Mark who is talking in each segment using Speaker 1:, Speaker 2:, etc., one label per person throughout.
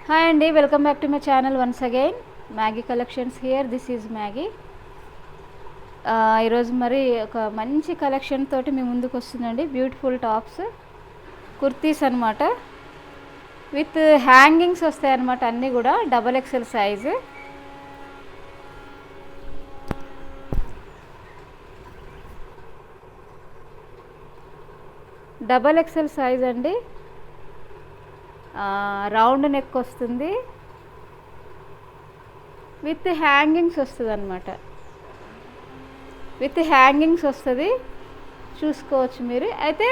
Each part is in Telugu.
Speaker 1: హాయ్ అండి, welcome back to my channel once again. Maggi collections here. This is Maggi. ఈరోజు మరి ఒక మంచి కలెక్షన్ తోటి మీ ముందుకు వస్తుందండి. బ్యూటిఫుల్ టాప్స్, కుర్తీస్ అనమాట. విత్ హ్యాంగింగ్స్ వస్తాయి అన్నమాట. అన్నీ కూడా XXL సైజు. XXL సైజ్ అండి. రౌండ్ నెక్ వస్తుంది, విత్ హ్యాంగింగ్స్ వస్తుంది అనమాట. విత్ హ్యాంగింగ్స్ వస్తుంది, చూసుకోవచ్చు మీరు. అయితే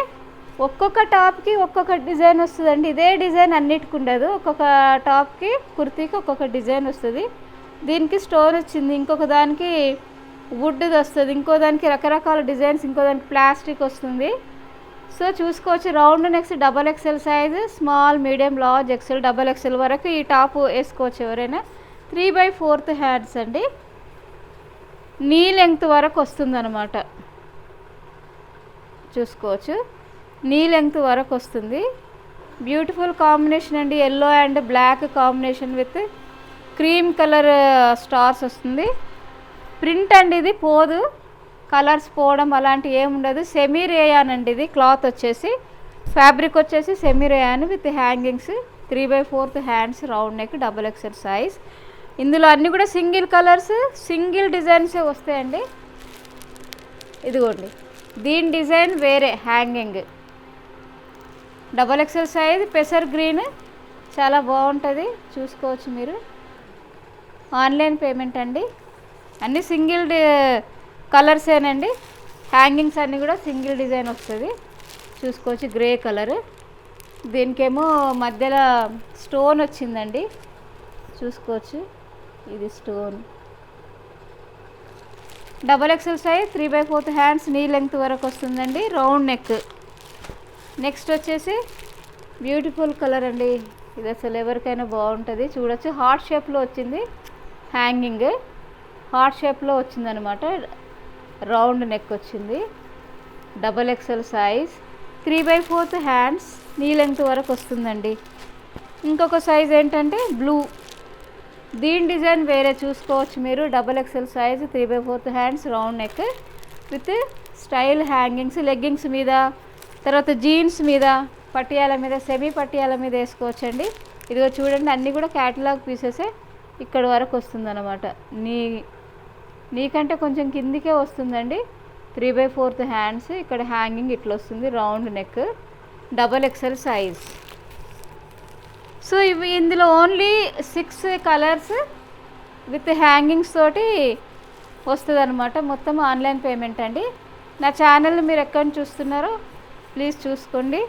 Speaker 1: ఒక్కొక్క టాప్కి ఒక్కొక్క డిజైన్ వస్తుందండి. ఇదే డిజైన్ అన్నిటికి ఉండదు. ఒక్కొక్క టాప్కి, కుర్తీకి ఒక్కొక్క డిజైన్ వస్తుంది. దీనికి స్టోన్ వచ్చింది, ఇంకొక దానికి వుడ్ది వస్తుంది, ఇంకో దానికి రకరకాల డిజైన్స్, ఇంకో దానికి ప్లాస్టిక్ వస్తుంది. సో చూసుకోవచ్చు. Round next XXL size, small, medium, large, XL, XXL వరకు ఈ టాప్ వేసుకోవచ్చు ఎవరైనా. 3/4 హ్యాండ్స్ అండి. నీ లెంగ్త్ వరకు వస్తుంది అనమాట. చూసుకోవచ్చు, నీ లెంగ్త్ వరకు వస్తుంది. బ్యూటిఫుల్ కాంబినేషన్ అండి. Yellow and black combination with cream colour stars వస్తుంది. ప్రింట్ అండి, ఇది పోదు, కలర్స్ పోవడం అలాంటివి ఏముండదు. సెమీ రేయాన్ అండి. ఇది క్లాత్ వచ్చేసి, ఫ్యాబ్రిక్ వచ్చేసి semi rayon with hangings. 3/4 hands, round neck, XXL size. ఇందులో అన్నీ కూడా సింగిల్ కలర్స్, సింగిల్ డిజైన్సే వస్తాయండి. ఇదిగోండి, దీని డిజైన్ వేరే హ్యాంగింగ్. XXL సైజ్, పెసర్ గ్రీన్, చాలా బాగుంటుంది. చూసుకోవచ్చు మీరు. ఆన్లైన్ పేమెంట్ అండి. అన్నీ సింగిల్ కలర్సేనండి. హ్యాంగింగ్స్ అన్నీ కూడా సింగిల్ డిజైన్ వస్తుంది. చూసుకోవచ్చు, గ్రే కలర్. దీనికేమో మధ్యలో స్టోన్ వచ్చిందండి. చూసుకోవచ్చు, ఇది స్టోన్. XXL సైజ్, 3/4 హ్యాండ్స్, నీ లెంగ్త్ వరకు వస్తుందండి. Round neck. నెక్స్ట్ వచ్చేసి బ్యూటిఫుల్ కలర్ అండి. ఇది అసలు ఎవరికైనా బాగుంటుంది. చూడొచ్చు, హార్ట్ షేప్లో వచ్చింది హ్యాంగింగ్. హార్ట్ షేప్లో వచ్చిందనమాట. రౌండ్ నెక్ వచ్చింది. XXL సైజ్, 3/4 హ్యాండ్స్, నీ లెంగ్త్ వరకు వస్తుందండి. ఇంకొక సైజ్ ఏంటంటే బ్లూ. దీని డిజైన్ వేరే, చూసుకోవచ్చు మీరు. XXL size, 3/4 hands, round neck with style hangings. Leggings మీద, తర్వాత జీన్స్ మీద, పటియాల మీద, సెమీ పటియాల మీద వేసుకోవచ్చండి. ఇదిగో చూడండి, అన్నీ కూడా క్యాటలాగ్ పీసెసే. ఇక్కడ వరకు వస్తుంది అన్నమాట. నీకంటే కొంచెం కిందికే వస్తుందండి. 3/4 హ్యాండ్స్, ఇక్కడ హ్యాంగింగ్ ఇట్లా వస్తుంది. Round neck, XXL size. So ఇవి ఇందులో ఓన్లీ 6 కలర్స్ విత్ హ్యాంగింగ్స్ తోటి వస్తుంది అనమాట. మొత్తం ఆన్లైన్ పేమెంట్ అండి. నా ఛానల్ మీరు ఎక్కడ చూస్తున్నారో ప్లీజ్ చూసుకోండి.